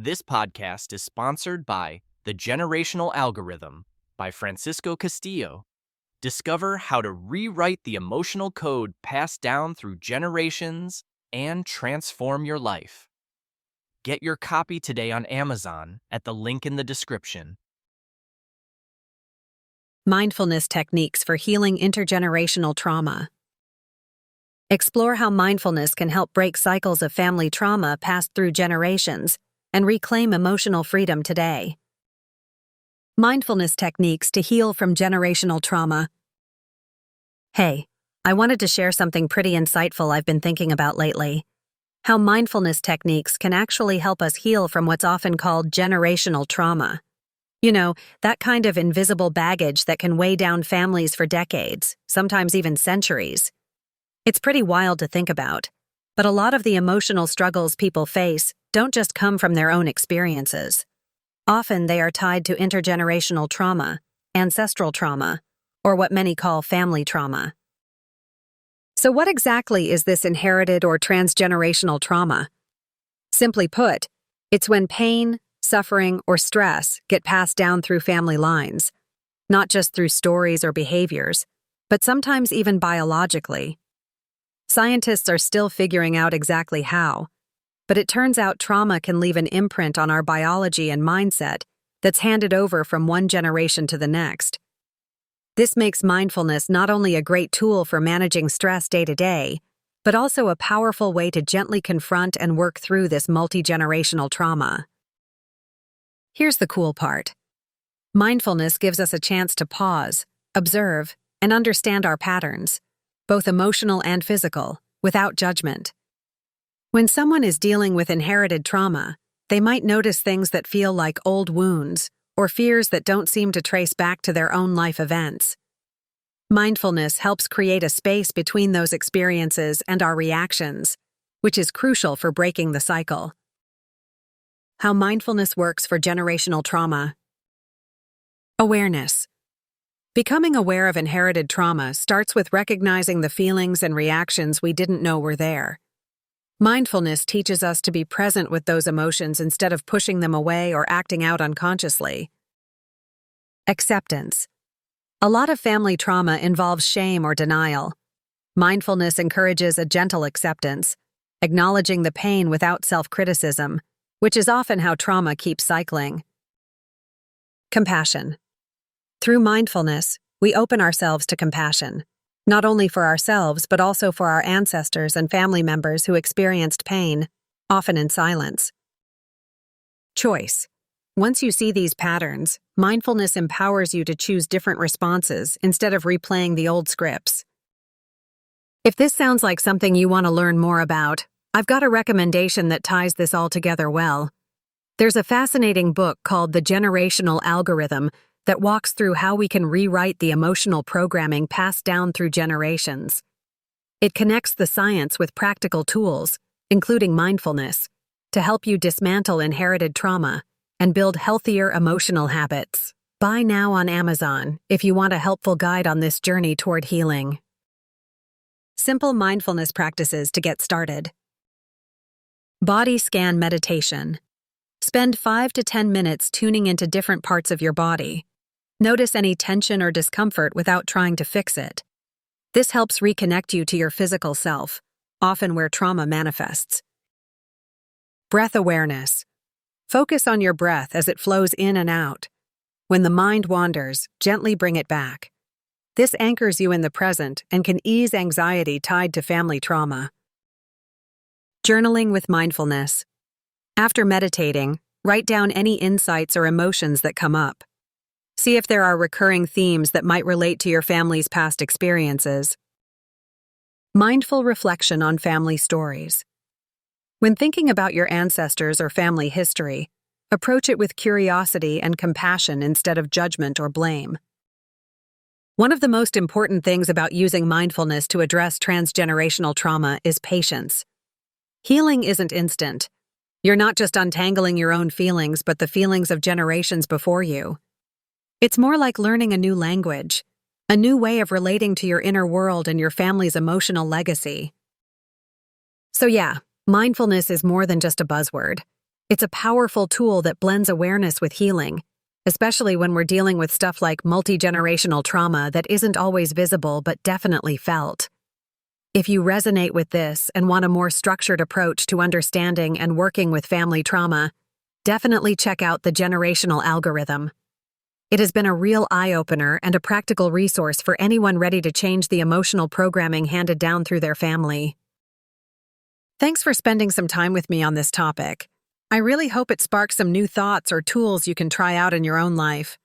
This podcast is sponsored by The Generational Algorithm by Francisco Castillo. Discover how to rewrite the emotional code passed down through generations and transform your life. Get your copy today on Amazon at the link in the description. Mindfulness techniques for healing intergenerational trauma. Explore how mindfulness can help break cycles of family trauma passed through generations and reclaim emotional freedom today. Mindfulness techniques to heal from generational trauma. Hey, I wanted to share something pretty insightful I've been thinking about lately. How mindfulness techniques can actually help us heal from what's often called generational trauma. You know, that kind of invisible baggage that can weigh down families for decades, sometimes even centuries. It's pretty wild to think about, but a lot of the emotional struggles people face don't just come from their own experiences. Often they are tied to intergenerational trauma, ancestral trauma, or what many call family trauma. So what exactly is this inherited or transgenerational trauma? Simply put, it's when pain, suffering, or stress get passed down through family lines, not just through stories or behaviors, but sometimes even biologically. Scientists are still figuring out exactly how, but it turns out trauma can leave an imprint on our biology and mindset that's handed over from one generation to the next. This makes mindfulness not only a great tool for managing stress day to day, but also a powerful way to gently confront and work through this multi-generational trauma. Here's the cool part. Mindfulness gives us a chance to pause, observe, and understand our patterns, both emotional and physical, without judgment. When someone is dealing with inherited trauma, they might notice things that feel like old wounds or fears that don't seem to trace back to their own life events. Mindfulness helps create a space between those experiences and our reactions, which is crucial for breaking the cycle. How mindfulness works for generational trauma. Awareness. Becoming aware of inherited trauma starts with recognizing the feelings and reactions we didn't know were there. Mindfulness teaches us to be present with those emotions instead of pushing them away or acting out unconsciously. Acceptance. A lot of family trauma involves shame or denial. Mindfulness encourages a gentle acceptance, acknowledging the pain without self-criticism, which is often how trauma keeps cycling. Compassion. Through mindfulness, we open ourselves to compassion, not only for ourselves but also for our ancestors and family members who experienced pain, often in silence. Choice. Once you see these patterns, mindfulness empowers you to choose different responses instead of replaying the old scripts. If this sounds like something you want to learn more about, I've got a recommendation that ties this all together well. There's a fascinating book called The Generational Algorithm that walks through how we can rewrite the emotional programming passed down through generations. It connects the science with practical tools, including mindfulness, to help you dismantle inherited trauma and build healthier emotional habits. Buy now on Amazon if you want a helpful guide on this journey toward healing. Simple mindfulness practices to get started. Body scan meditation. Spend 5 to 10 minutes tuning into different parts of your body. Notice any tension or discomfort without trying to fix it. This helps reconnect you to your physical self, often where trauma manifests. Breath awareness. Focus on your breath as it flows in and out. When the mind wanders, gently bring it back. This anchors you in the present and can ease anxiety tied to family trauma. Journaling with mindfulness. After meditating, write down any insights or emotions that come up. See if there are recurring themes that might relate to your family's past experiences. Mindful reflection on family stories. When thinking about your ancestors or family history, approach it with curiosity and compassion instead of judgment or blame. One of the most important things about using mindfulness to address transgenerational trauma is patience. Healing isn't instant. You're not just untangling your own feelings, but the feelings of generations before you. It's more like learning a new language, a new way of relating to your inner world and your family's emotional legacy. So yeah, mindfulness is more than just a buzzword. It's a powerful tool that blends awareness with healing, especially when we're dealing with stuff like multi-generational trauma that isn't always visible but definitely felt. If you resonate with this and want a more structured approach to understanding and working with family trauma, definitely check out the generational algorithm. It has been a real eye-opener and a practical resource for anyone ready to change the emotional programming handed down through their family. Thanks for spending some time with me on this topic. I really hope it sparks some new thoughts or tools you can try out in your own life.